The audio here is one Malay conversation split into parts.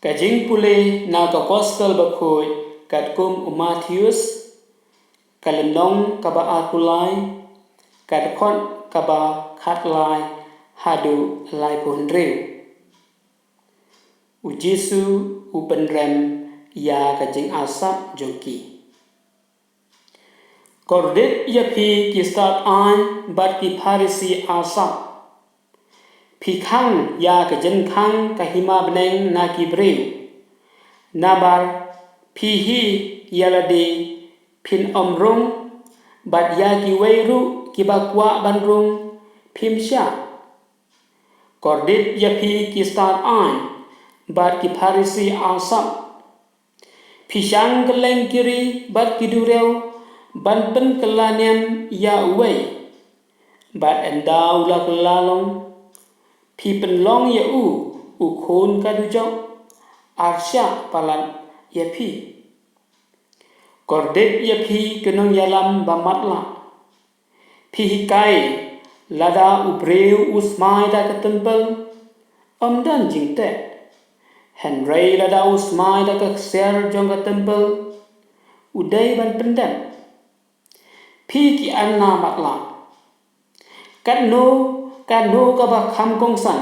Kajing pule na ka gospel bakoi kat kum Matthews kalenong kaba akulai kat kon kaba khatlai hadu lai pondreu u Jesu u penrem ya kajing asap joki kordet ya phi ki start an bat ki Pharisi asap phi khang ya kajin khang kahima beneng na ki breu nabar phi hi yalade phin omrung bat ya ki weiru ki bakwa banrung phimsha kordet ya phi ki start an bat ki Pharisi asap phishang keleng kiri bat ki dureu ban pen kelaniam ya wei bat endau la kelalong phi pen long ya u khon ka du jok arsha palat ya phi kordet ya phi kenong yalam bamatla phi kai lada u breu usmai da ka tempel dan jingte Henry lada usmai da ka ser jong ka tempel udai ban pendem phi ki anna matla kan no ka ba kham kong san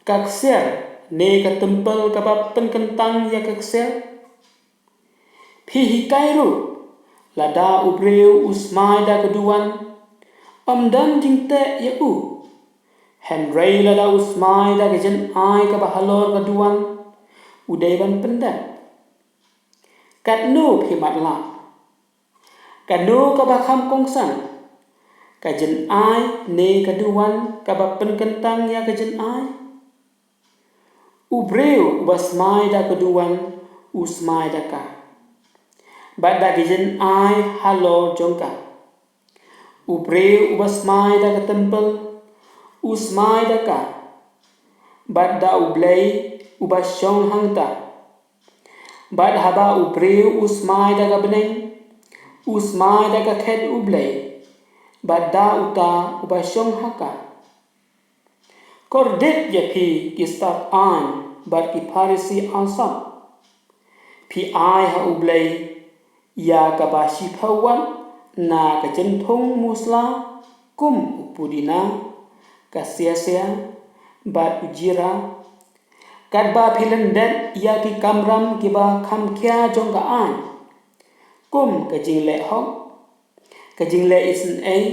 kak ser ne ka tempel ka ba pen kentang ya kak ser phi hi kairu lada ubreu usmai da keduan dan jingte ya u Henry lada usmai da kejen ai ka ba halor keduan udai ban pendem kat no phi matla kat no ka ba kham kong san kajen ai ne keduan ka ba pen kentang ya kajen ai ubreu basmai da keduan usmai da ka bat da kajen ai halor jongka ubreu basmai da ka tempel usmai da ka bat da ublei ubasyong hangta bat haba ubreu usmai da ka beneng usmai da ka khet ublei bat da uta ubasyong haka kordet ya phi ki start an bat ki Pharisi asap phi ai ha ublei ya ka ba shi phawan na ka chen thong musla kum upudina ka sia bat ujira kat ba philen det ya ki kamram ki ba kham kya jong ka an kum ka jing le hok ka jing le isin ai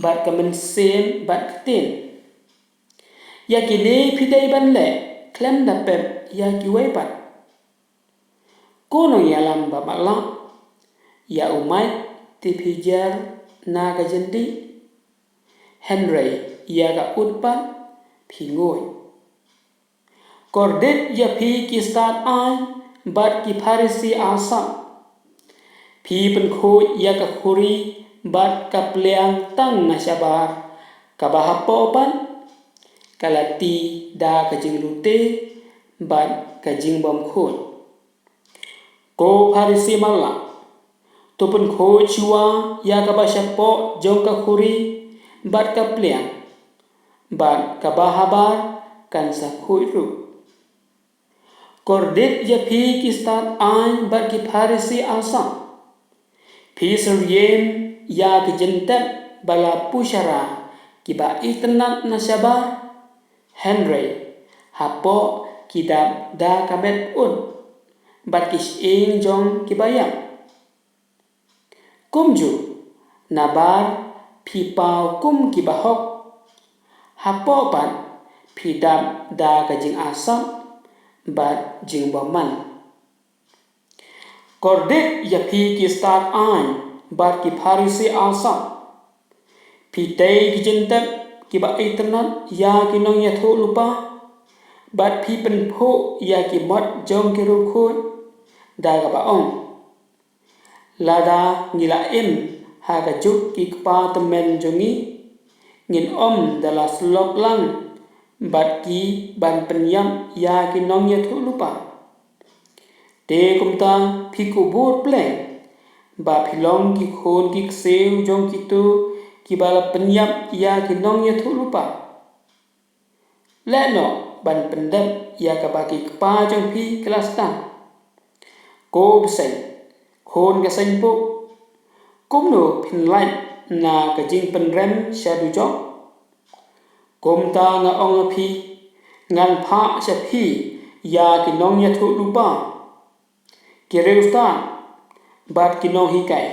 bat ka men sem bat tin ya ki ne phidai ban le klem da pep ya ki wei bat kono yalam ba bala ya umai ti phijar na ka jendi Henry ya ka utpat phingoi kordet ya phi ki start ai bat ki Pharisi asap phi pen khoi ya ka khuri bat ka pleang tang na sabar ka bahapo pan kalati da ka jing lute bat ka jing bom khoi ko Pharisi mala to pen khoi chua ya ka ba sapo jong ka khuri bat ka pleang bat ka bahabar kan sa khoi ru kordet ya phi ki start ai bat ki Pharisi asap phi seriem ya ki jentet bala pushara ki ba itnat na sabar Henry hapo ki da kamet un bat ki ing jong ki bayam kumju nabar phi pau kum ki bahok hapo pan phi da ka jing asap bat jing baman kordet ya phi ki start an bat ki Pharisi asap phi tei ki jentet ki ba itnat ya ki nong ya tho lupa bat phi pen pho ya ki mot jong ki ru khoi da ka ba ong lada ngila im ha ka juk ki pa temen jongi ngin dala slok lang bat ki ban penyam ya ki nong ya tho lupa te kumta phi ku bur pleng ba phi long ki khon ki seu jong ki tu ki bala penyam ya ki nong ya thu lupa le no ban pendep ya ka bagi kpa jong pi kelas ta ko besai khôn ka sanh pu kum no phin lai na ka jing pen rem sha du jo kum ta nga ong phi ngan pha sha phi ya ki nong ya thu lu pa ki reu sta bat ki nong hi kai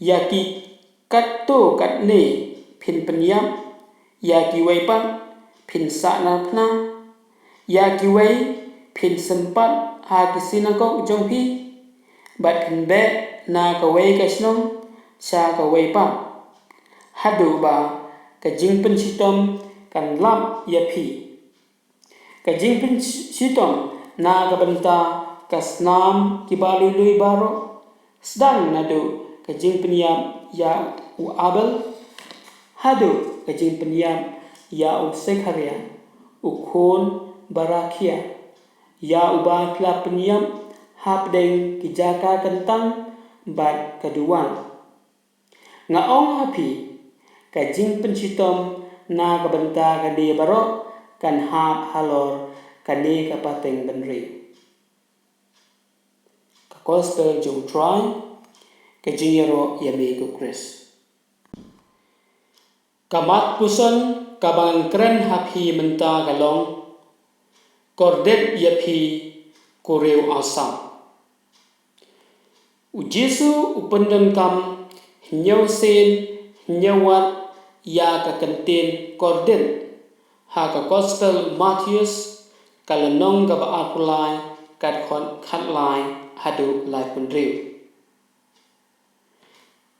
ya ki kat to kat ne phin pen yam ya ki wei pa phin sa na phna ya ki wei phin sempat ha ki sinagog jong phi bat phin be na ka wei ka snong sa ka wei pa hadu ba ka jing pen sitom kan lam ya phi ka jing pen sitom na ka banta ka snam ki balu lui baro sedang nadu ka jing pen yam ya u abel hadu ka jing pen yam ya u sekharia u khon barakia ya u ba kla pen yam hap deng ki jaka kentang bat keduan nga ong hapi ka jing pen sitom na ka banta ka de baro kan hap halor ka ne ka pateng benri ka gospel jong try ka jingero ya me ko Chris kamat puson kabang kren hapi menta galong kordet ya phi koreu asam u Jesu upendam kam nyau sen nyawat ya ka kenten korden ha ka gospel Matthews kalanong ga ba apulai kat khon khat lai hadu lai pundriu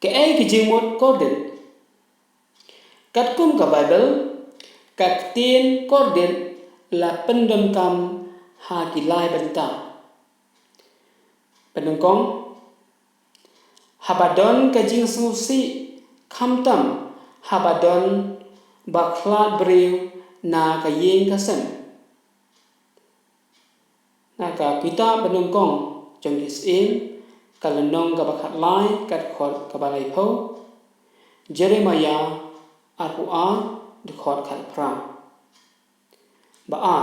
ke ai ki jingmot korden kat kum ka Bible kat ten korden la pendam kam ha ki lai banta penungkong habadon ka jing susi khamtam habadon baklat breu na ka yeng ka sen na ka kita penungkong jong isin kalanong ka bakhat lai kat khot ka balai pho Jeremiah Al-Quran de khot khat pram ba a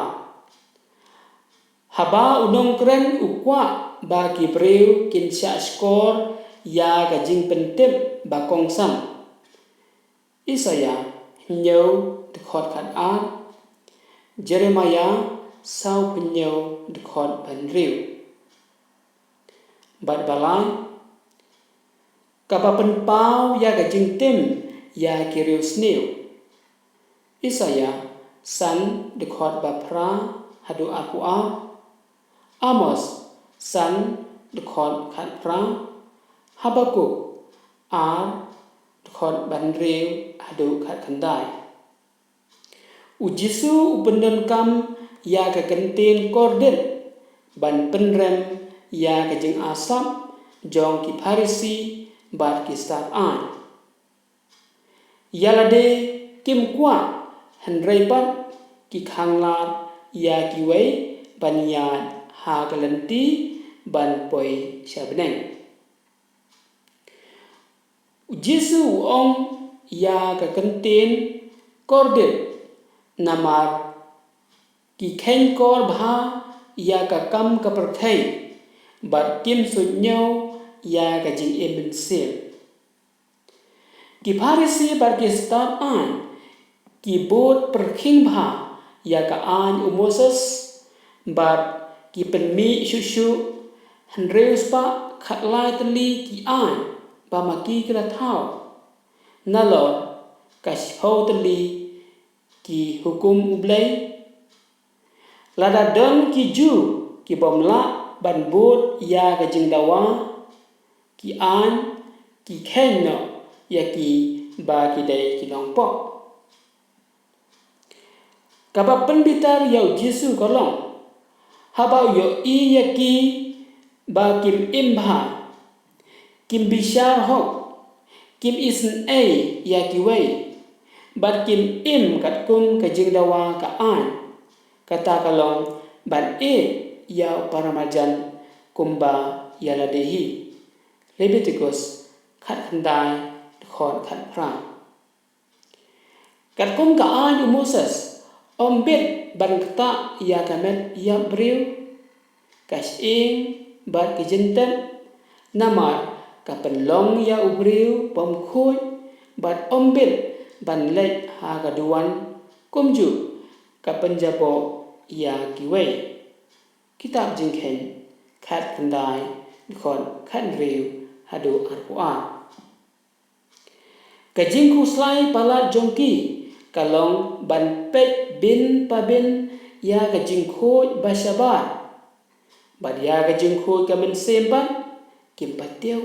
haba unong kren ukwa ba ki breu kin sha skor ya ga jing pentem ba kong sam Isaya nyau de khot khat a Jeremiah sau nyau de khot ban riu bat balai ka ba pen pau ya ga jing tem ya ki riu sneu Isaya san de khot ba pra hadu aqua Amos san de khot khat pra Habakuk ar de khot ban riu hadu khat khandai u Jesu upendon kam ya ka kenten korden ban penrem ya ka jing asam jong ki Pharisi bat ki stat an yalade kim kwa hanrei pat ki khangla ya ki wei ban ya ha galanti ban poi shabneng Jesu ong ya ka kenten korden namar ki khen kor bha ya ka kam ka perthai bat kim su nyau ya ka jing emen sem ki Pharisi bat ki stat an ki bot perkhing bha ya ka an Moses bat ki penmi shushu hanreus pa khatlai tali ki an ba maki kra thau nalor kashphau tali ki hukum ublai lada don ki ju ki bomla ban bot ya ga jing dawa ki an ki khen no ya ki ba ki dai ki long po ka ba pen bitar yau Jesu kolong haba yo i ya ki ba kim im bha kim bishar hok kim isn a ya ki wei bat kim im kat kum ka jing dawa ka an kata kalong ban e ya paramajan kumba yaladehi Leviticus khat khandai khot khat pra kat kum ka an Moses Ombit ban kata ya kamet ya briu kas ing bat kijentet namar kapenlong ya ubriu pom khoi bat ombit ban lek ha kaduan kumju kapenjabo ya kiwei kitab jingkhen khat kendai khon khan riu hadu arpuan kajing kuslai pala jongki kalong ban pek bin pabin ya kajing khoi basabar bad ya kajing khoi kamen semban kim pateu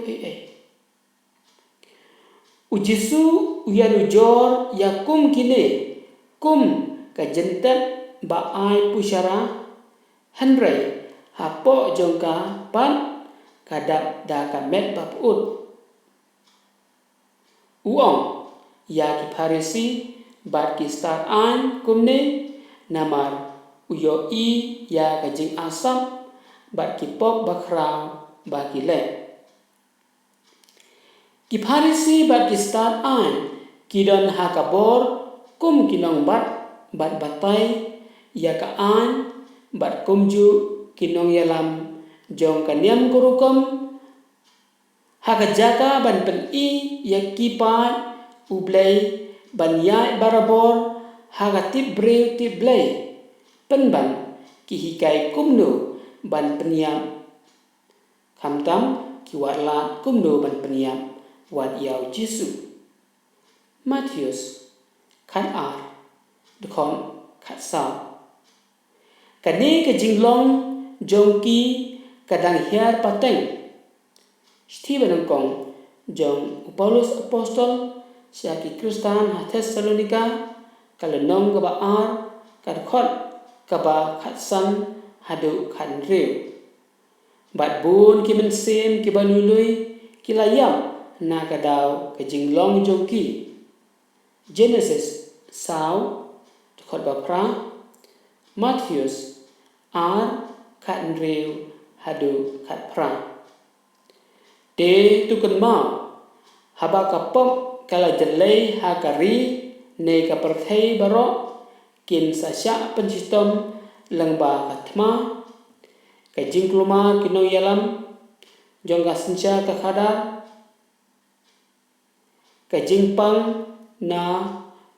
ujisu uyanu jor ya kum kine kum kajentet ba ai pusyara hanrei hapo jongka pan kadap da kamet paput uong ya ki Pharisi bat ki start an kumne namar uyo i ya kajing asam bat ki pop bakrau ba ki le ki Pharisi bat ki start an kidon hakabor kum kinong bat batai ya ka an bat kumju kinong yalam jong kaniam kurukom hakajaka ban pen i ya ki pa ublei ban yai barabor hagatip breu tiblei penban ki hikai kumno ban peniam kamtam ki watla kumno ban peniam wat yau Jisu Matius khat ar dekon khat sa kani ke jinglong jongki kadang hiar pateng Stephen kong jong Paulus apostol siaki Kristan ha Thessalonika kalenong kaba ar kad khot kaba khatsan hadu khan riu bat bun ki men sem ki banului ki layam na kadau ke jinglong jongki Genesis sau khot ba pra Matthews ar khat riu hadu khat pra de tukun ma haba kapom kala jelai hakari ne kaperthei baro kin sasya pensitom langba katma kajing kluma kino yalam jongga sencha kakhada kajing pang na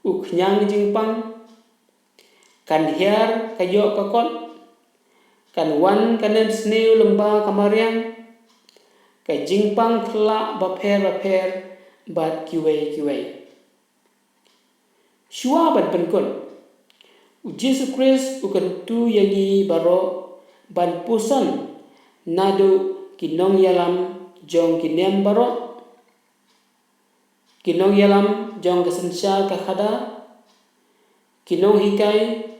uknyang jingpang kan hiar kayo kakot kan wan kanen sneu langba kamarian kajing pang khla baper bat kiwei shua bat penkon Jesus Christ ukan tu yangi baro ban pusan nadu kinong yalam jong kinem baro kinong yalam jong kasensa kakhada kinong hikai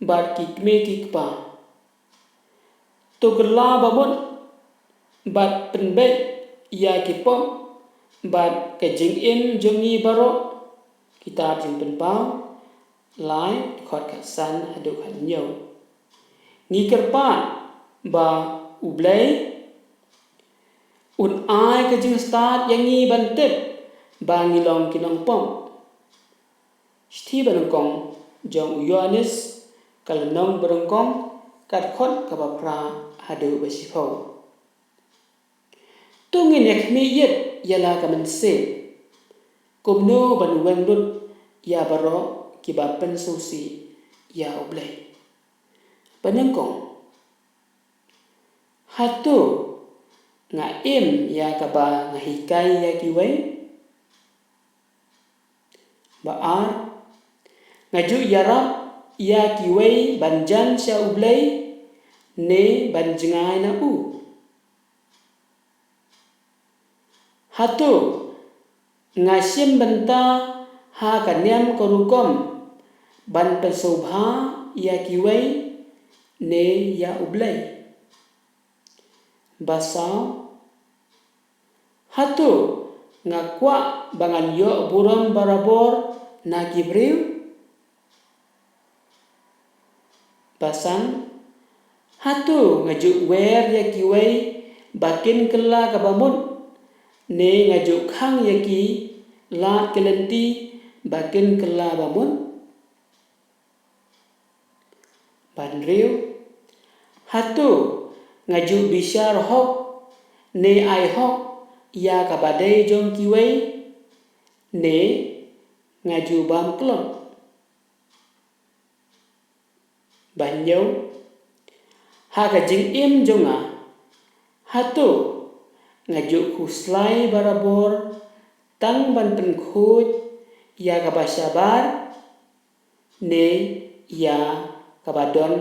bat kikme kikpa to gela babon bat penbet ya kipom bat kajing im jongi baro kitab jing penpau lai khot khasan hadu khan nyo ngi kerpa ba ublei un ai kajing start yangi bantep ba ngilong kinong pom Stephen kong jong Yohanes kalnong berengkong kat khot kabapra hadu basifau tungin yakmi yet yala kamen se kumno ban wengdut ya baro kibapen susi ya oblei panengkong hatu nga im ya kaba nga hikai ya kiwei baar ngaju yarap ya kiwei banjan sya oblei ne banjengai na u hatu ngasim benta ha kaniam korukom ban pesubha ya kiwei ne ya ublei basau hatu ngakwa bangan yo buram barabor na kibriu basan hatu ngaju wer ya kiwei bakin kela kabamun ne ngaju khang yaki la kelenti bakin kela bamun ban riu hatu ngaju bishar hok ne ai hok ya kabadai jong kiwei ne ngaju bam klom ban nheu ha ka jing im jonga hatu ngaju khuslai barabor tang ban pen khoj ya kabasabar ne ya kabadon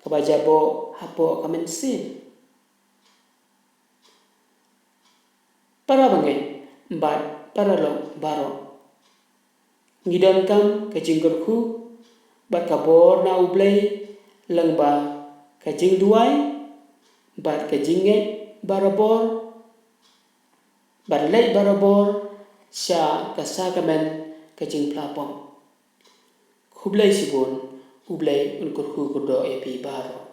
kabajabo hapo kamensin para bangai bat para long baro ngidon kam kajing kurku bat kabor na ublay lang ba kajing duai bat kajing nge barabor bat lay barabor sya kasakamen kajing plapong kublay sibon ublay unkurku kudo epi baro